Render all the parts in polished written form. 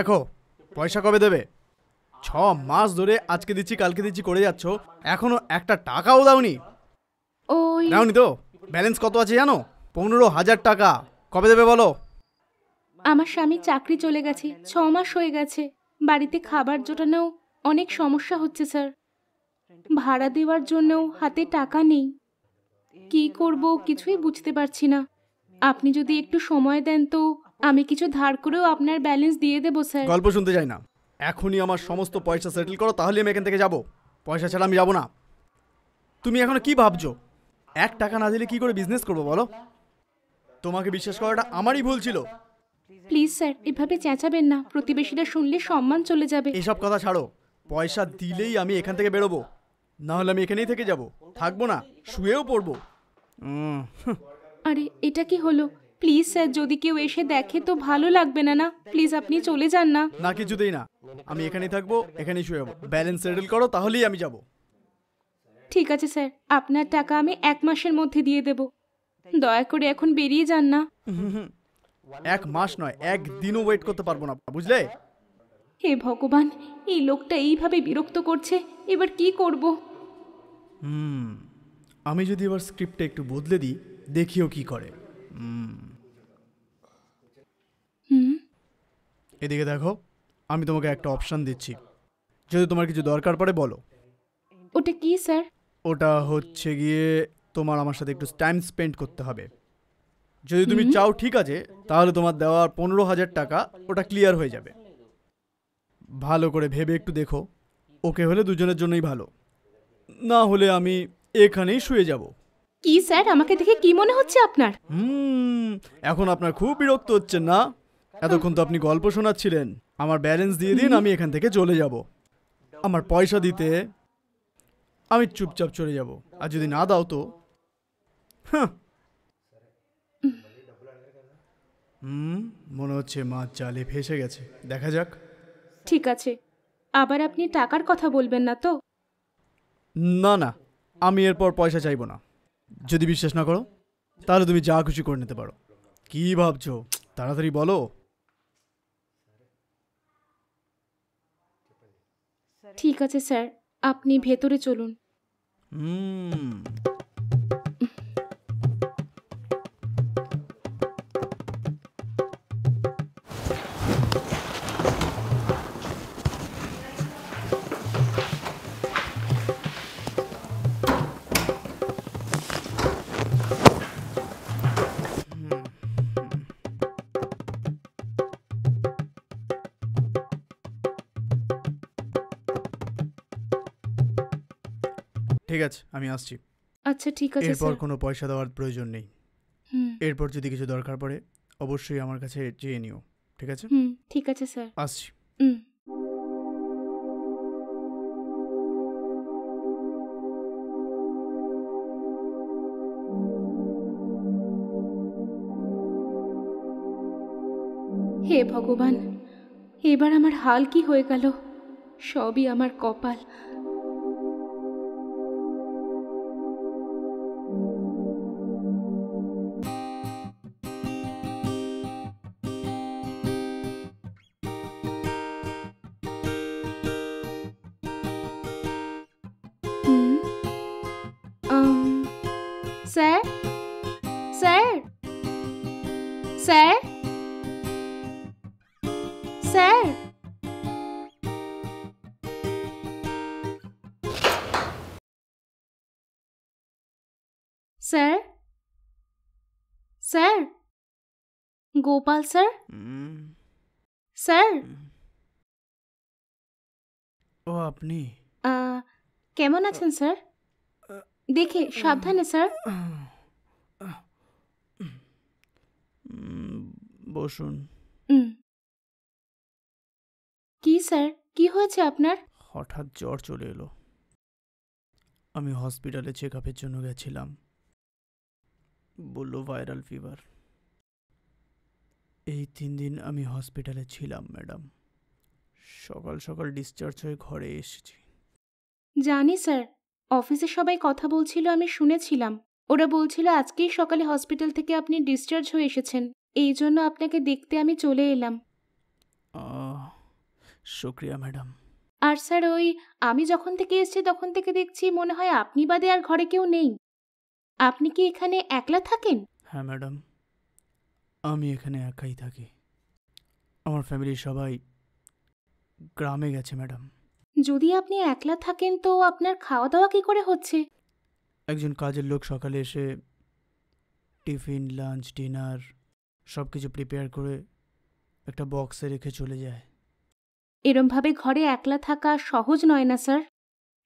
দেখো পয়সা কবে দেবে? 6 মাস ধরে আজকে দিচ্ছি কালকে দিচ্ছি করে যাচ্ছ, এখনো একটা টাকাও দাওনি। ওই দাওনি তো? ব্যালেন্স কত আছে জানো? 15,000 টাকা। কবে দেবে বলো? আমার স্বামী চাকরি চলে গেছে, 6 মাস হয়ে গেছে। বাড়িতে খাবার জোটানোও অনেক সমস্যা হচ্ছে স্যার। ভাড়া দেওয়ার জন্যও হাতে টাকা নেই। কি করব কিছুই বুঝতে পারছি না। আপনি যদি একটু সময় দেন তো আমি কিছু ধার করেও আপনার ব্যালেন্স দিয়ে দেবো স্যার। গল্প শুনতে চাই না, এখনই আমার সমস্ত পয়সা সেটেল করো, তাহলে আমি এখান থেকে যাব। পয়সা ছাড়া আমি যাব না। তুমি এখনো কি ভাবছো? 1 টাকা না দিলে কি করে বিজনেস করবো বলো? তোমাকে বিশ্বাস করাটা আমারই ভুল ছিল। প্লিজ স্যার, এভাবে চেঁচাবেন না, প্রতিবেশীরা শুনলে সম্মান চলে যাবে। এসব কথা ছাড়ো, পয়সা দিলেই আমি এখান থেকে বেরোবো, না হলে আমি এখানেই থেকে যাব, থাকবো না, শুয়েও পড়বো। আরে এটা কি হলো? প্লিজ স্যার, যদি কেউ এসে দেখে তো ভালো লাগবে না। না প্লিজ আপনি চলে যান না। না কিছুতেই না, আমি এখানেই থাকবো, এখানেই শুয়ে যাবো। ব্যালেন্স সেটেল করো, তাহলেই আমি যাব। ঠিক আছে স্যার, আপনার টাকা আমি 1 মাসের মধ্যে দিয়ে দেব। দয়া করে এখন বেরিয়ে যান না। 1 মাস নয়, 1 দিনও ওয়েট করতে পারবো না, বুঝলে? হে ভগবান, এই লোকটা এইভাবে বিরক্ত করছে, এবার কি করব? আমি যদি এবার স্ক্রিপ্টটা একটু বদলে দিই, দেখিও কি করে। এদিকে দেখো, আমি তোমাকে একটা অপশান দিচ্ছি, যদি তোমার কিছু দরকার পড়ে বলো। ওটা কি স্যার? ওটা হচ্ছে গিয়ে তোমার আমার সাথে একটু টাইম স্পেন্ড করতে হবে। যদি তুমি চাও ঠিক আছে, তাহলে তোমার দেওয়ার 15,000 টাকা ওটা ক্লিয়ার হয়ে যাবে। ভালো করে ভেবে একটু দেখো, ওকে হলে দুজনের জন্যই ভালো, না হলে আমি এখানেই শুয়ে যাব। কি স্যার, আমাকে দেখে কি মনে হচ্ছে আপনার? এখন আপনার খুব বিরক্ত হচ্ছেন না? এতক্ষণ তো আপনি গল্প শোনাচ্ছিলেন। আমার ব্যালেন্স দিয়ে দিন, আমি এখান থেকে চলে যাব। আমার পয়সা দিতে আমি চুপচাপ চলে যাব, আর যদি না দাও তো মনে হচ্ছে মাছ জালে ফেসে গেছে, দেখা যাক। ঠিক আছে, আবার আপনি টাকার কথা বলবেন না তো? না না, আমি এরপর পয়সা চাইবো না। যদি বিশ্বাস না করো, তাহলে তুমি যা খুশি করে নিতে পারো। কি ভাবছো? তাড়াতাড়ি বলো। ঠিক আছে স্যার, আপনি ভেতরে চলুন। ঠিক আছে, আমি আসছি। আচ্ছা ঠিক আছে এরপর স্যার। কোনো পয়সা দেওয়ার প্রয়োজন নেই। হুম এরপর যদি কিছু দরকার পড়ে, অবশ্যই আমার কাছে চেয়ে নিও, ঠিক আছে? হুম ঠিক আছে স্যার। আসছি। হুম। হে ভগবান, এবার আমার হাল কি হয়ে গেল? সবই আমার কপাল। হুম। Sir, sir, sir, sir, sir, sir, Gopal sir, sir. ও আপনি? কেমন আছেন স্যার? দেখে সাবধানে স্যার। বসুন। কি স্যার, কি হয়েছে আপনার? হঠাৎ জ্বর চলে এলো। আমি হসপিটালে চেক আপের জন্য গেছিলাম, বলল ভাইরাল ফিভার। এই 3 দিন আমি হসপিটালে ছিলাম ম্যাডাম। সকাল সকাল ডিসচার্জ হয়ে ঘরে এসেছি। জানি স্যার, অফিসে সবাই কথা বলছিল, আমি শুনেছিলাম। ওরা বলছিল আজকেই সকালে হসপিটাল থেকে আপনি ডিসচার্জ হয়ে এসেছেন, এই জন্য আপনাকে দেখতে আমি চলে এলাম। শুক্রিয়া ম্যাডাম। আর স্যার ওই আমি যখন থেকে এসেছি তখন থেকে দেখছি মনে হয় আপনি বাদে আর ঘরে কেউ নেই। আপনি কি এখানে একলা থাকেন? হ্যাঁ ম্যাডাম, আমি এখানে একাই থাকি। আমার ফ্যামিলির সবাই গ্রামে গেছে ম্যাডাম। যদি আপনি একলা থাকেন তো আপনার খাওয়া দাওয়া কি করে হচ্ছে? একজন কাজের লোক সকালে এসে টিফিন, লাঞ্চ, ডিনার সব কিছু প্রিপেয়ার করে একটা বক্সে রেখে চলে যায়। এরমভাবে ঘরে একলা থাকা সহজ নয় না স্যার,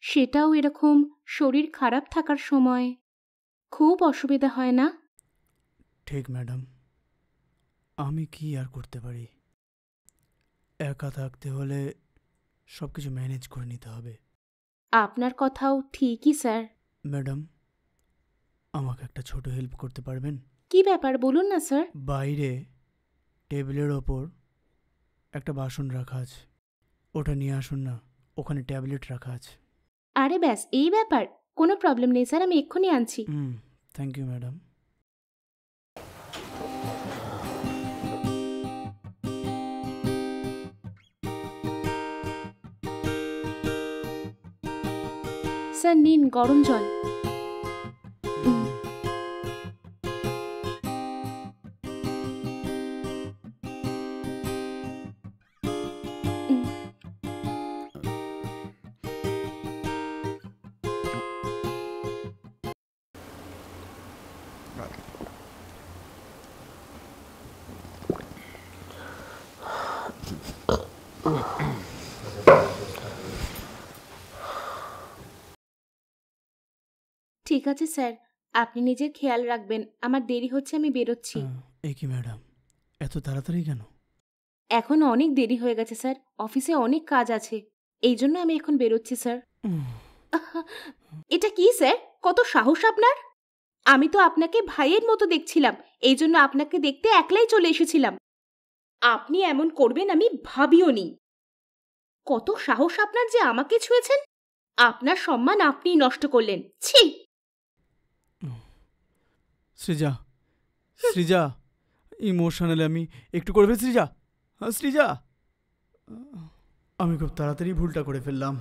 সেটাও এরকম শরীর খারাপ থাকার সময়। খুব অসুবিধা হয় না? ঠিক ম্যাডাম, আমি কি আর করতে পারি? একা থাকতে হলে সব কিছু ম্যানেজ করে নিতে হবে। আপনার কথাও ঠিকই স্যার। ম্যাডাম, আমাকে একটা ছোট হেল্প করতে পারবেন? কি ব্যাপার বলুন না স্যার। বাইরে টেবিলের ওপর একটা বাসন রাখা আছে, ওটা নিয়ে আসুন না। ওখানে ট্যাবলেট রাখা আছে। আরে ব্যাস এই ব্যাপার, কোনো প্রবলেম নেই স্যার, আমি এক্ষুনি আনছি। Thank you madam. স্যার নিন গরম জল। ঠিক আছে স্যার, আপনি নিজের খেয়াল রাখবেন। আমার দেরি হচ্ছে, আমি বেরোচ্ছি। এ কি ম্যাডাম, এত তাড়াতাড়ি কেন? এখন অনেক দেরি হয়ে গেছে স্যার, অফিসে অনেক কাজ আছে, এই জন্য আমি এখন বেরোচ্ছি স্যার। এটা কি স্যার, কত সাহস আপনার! আমি তো আপনাকে ভাইয়ের মতো দেখছিলাম, এই জন্য আপনাকে দেখতে একলাই চলে এসেছিলাম। আপনি এমন করবেন আমি ভাবিও নি। কত সাহস আপনার যে আমাকে ছুঁয়েছেন! আপনার সম্মান আপনিই নষ্ট করলেন, ছি! সৃজা, সৃজা, ইমোশনাল আমি একটু করে ফেল। সৃজা, সৃজা, আমি খুব তাড়াতাড়ি ভুলটা করে ফেললাম।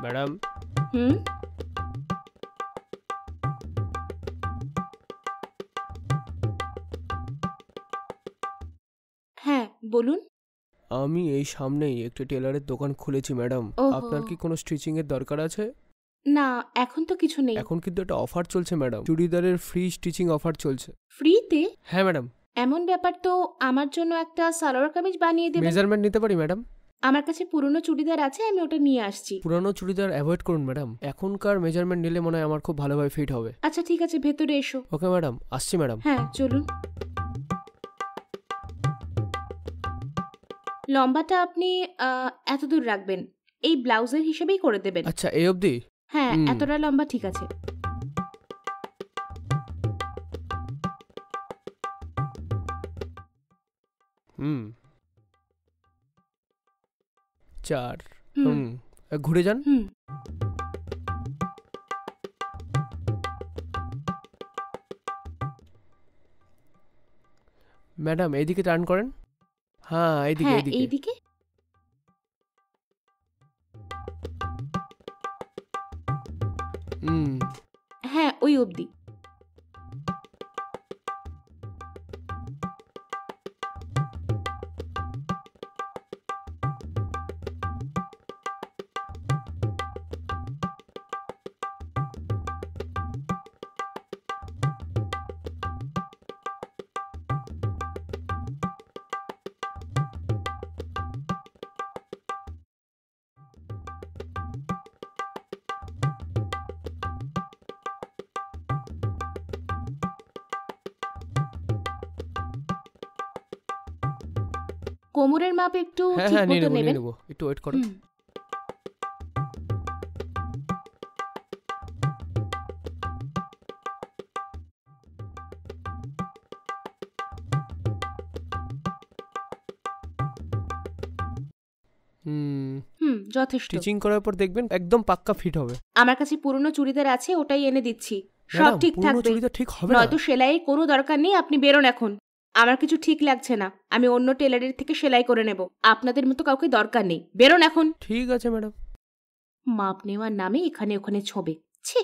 ম্যাডাম, হুম, হ্যাঁ বলুন। আমি এই সামনেই একটি টেলারের দোকান খুলেছি ম্যাডাম। ওহো। আপনার কি কোনো স্টিচিং এর দরকার আছে? না, এখন তো কিছু নেই। এখন কিন্তু একটা অফার চলছে ম্যাডাম, চুড়িদারের ফ্রি স্টিচিং অফার চলছে। ফ্রিতে? হ্যাঁ ম্যাডাম। এমন ব্যাপার তো আমার জন্য একটা সালোয়ার কামিজ বানিয়ে দেবেন। মেজারমেন্ট নিতে পারি ম্যাডাম? আমার কাছে পুরনো চুড়িদার আছে, আমি ওটা নিয়ে আসছি। পুরানো চুড়িদার অ্যাভয়েড করুন ম্যাডাম, এখনকার মেজারমেন্ট নিলে মনে হয় আমার খুব ভালোভাবে ফিট হবে। আচ্ছা ঠিক আছে, ভেতরে এসো। ওকে ম্যাডাম, আসছি ম্যাডাম। হ্যাঁ চলুন। লম্বাটা আপনি এত দূর রাখবেন, এই ব্লাউজের হিসেবেই করে দেবেন। আচ্ছা, এই অবধি? হ্যাঁ হুম। এতটা লম্বা ঠিক আছে। হুম, 4। হুম ঘুরে যান। হুম। ম্যাডাম এইদিকে টার্ন করেন। হ্যাঁ এইদিকে হ্যাঁ এইদিকে। এইদিকে। হুম। হ্যাঁ ওই অবধি। কোমরের মাপ একটু হ্যাঁ ঠিক হ্যাঁ, নিয়ে মতো নেবো নিয়ে নেবেন। নেবো, একটু ওয়েট করুন। হুম। যথেষ্ট। স্টিচিং করার পর দেখবেন একদম পাক্কা ফিট হবে। আমার কাছে পুরনো চুড়িদার আছে, ওটাই এনে দিচ্ছি, সব ম্যাডাম ঠিক পুরনো থাকবে। চুড়িদার ঠিক হবে না। নয়তো সেলাইয়ের কোনো দরকার নেই, আপনি বেরোন এখন। আমার কিছু ঠিক লাগছে না, আমি অন্য টেলারের থেকে সেলাই করে নেব। আপনাদের মতো কাউকে দরকার নেই, বেরোন এখন। ঠিক আছে ম্যাডাম। মাপ নেওয়ার নামে এখানে ওখানে ছোঁবে। ছি।